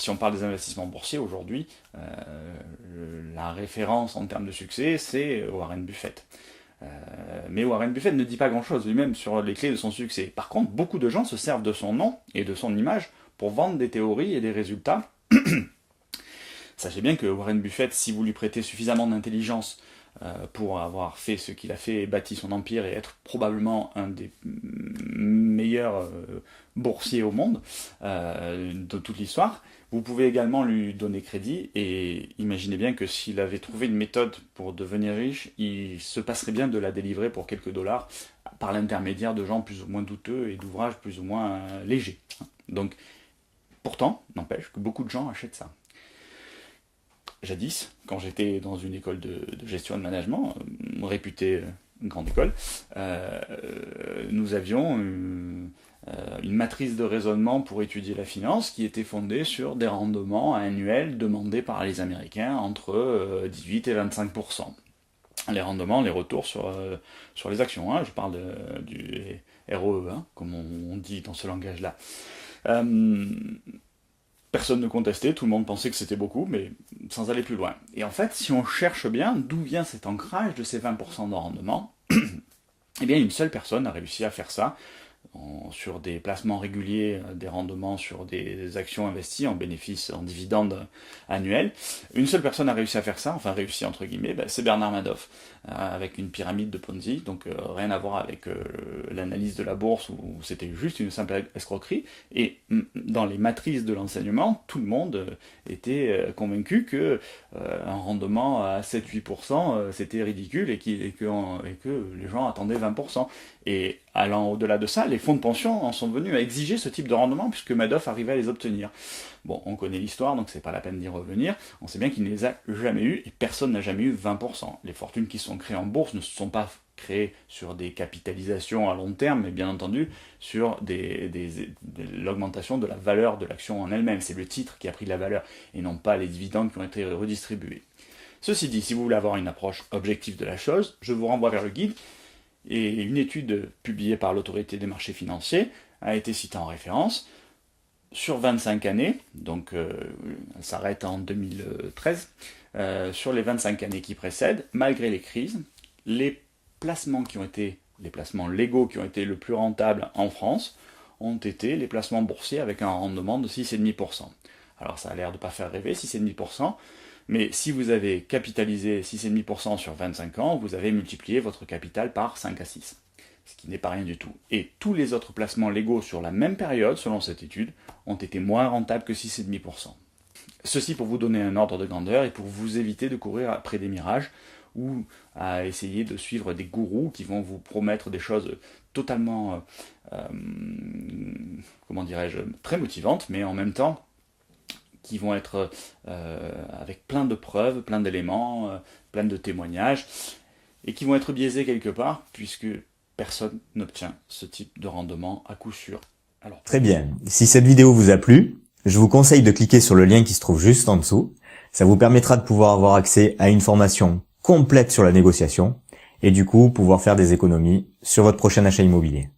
si on parle des investissements boursiers aujourd'hui, la référence en termes de succès, c'est Warren Buffett. Mais Warren Buffett ne dit pas grand-chose lui-même sur les clés de son succès. Par contre, beaucoup de gens se servent de son nom et de son image pour vendre des théories et des résultats. Sachez bien que Warren Buffett, si vous lui prêtez suffisamment d'intelligence pour avoir fait ce qu'il a fait et bâti son empire et être probablement un des meilleurs boursiers au monde de toute l'histoire, vous pouvez également lui donner crédit et imaginez bien que s'il avait trouvé une méthode pour devenir riche, il se passerait bien de la délivrer pour quelques dollars par l'intermédiaire de gens plus ou moins douteux et d'ouvrages plus ou moins légers. Donc, pourtant, n'empêche que beaucoup de gens achètent ça. Jadis, quand j'étais dans une école de gestion et de management, réputée grande école, nous avions une matrice de raisonnement pour étudier la finance qui était fondée sur des rendements annuels demandés par les Américains entre 18 et 25%. Les rendements, les retours sur les actions, hein, je parle du ROE, hein, comme on dit dans ce langage-là. Personne ne contestait, tout le monde pensait que c'était beaucoup, mais sans aller plus loin. Et en fait, si on cherche bien d'où vient cet ancrage de ces 20% de rendement, eh bien une seule personne a réussi à faire ça sur des placements réguliers, des rendements sur des actions investies en bénéfices, en dividendes annuels. Une seule personne a réussi à faire ça, enfin réussi entre guillemets, c'est Bernard Madoff, avec une pyramide de Ponzi, donc rien à voir avec l'analyse de la bourse où c'était juste une simple escroquerie. Et dans les matrices de l'enseignement, tout le monde était convaincu que un rendement à 7-8% c'était ridicule et que les gens attendaient 20%. Et allant au-delà de ça, les fonds de pension en sont venus à exiger ce type de rendement puisque Madoff arrivait à les obtenir. Bon, on connaît l'histoire, donc c'est pas la peine d'y revenir. On sait bien qu'il ne les a jamais eus et personne n'a jamais eu 20%. Les fortunes qui sont créées en bourse ne se sont pas créées sur des capitalisations à long terme, mais bien entendu sur l'augmentation de la valeur de l'action en elle-même. C'est le titre qui a pris de la valeur et non pas les dividendes qui ont été redistribués. Ceci dit, si vous voulez avoir une approche objective de la chose, je vous renvoie vers le guide. Et une étude publiée par l'autorité des marchés financiers a été citée en référence. Sur 25 années, donc elle s'arrête en 2013, sur les 25 années qui précèdent, malgré les crises, les placements légaux qui ont été le plus rentables en France ont été les placements boursiers avec un rendement de 6,5%. Alors ça a l'air de ne pas faire rêver, 6,5%, mais si vous avez capitalisé 6,5% sur 25 ans, vous avez multiplié votre capital par 5 à 6. Ce qui n'est pas rien du tout. Et tous les autres placements légaux sur la même période, selon cette étude, ont été moins rentables que 6,5%. Ceci pour vous donner un ordre de grandeur et pour vous éviter de courir après des mirages ou à essayer de suivre des gourous qui vont vous promettre des choses totalement, très motivantes, mais en même temps qui vont être avec plein de preuves, plein d'éléments, plein de témoignages, et qui vont être biaisés quelque part, puisque personne n'obtient ce type de rendement à coup sûr. Alors, très bien. Si cette vidéo vous a plu, je vous conseille de cliquer sur le lien qui se trouve juste en dessous. Ça vous permettra de pouvoir avoir accès à une formation complète sur la négociation et du coup pouvoir faire des économies sur votre prochain achat immobilier.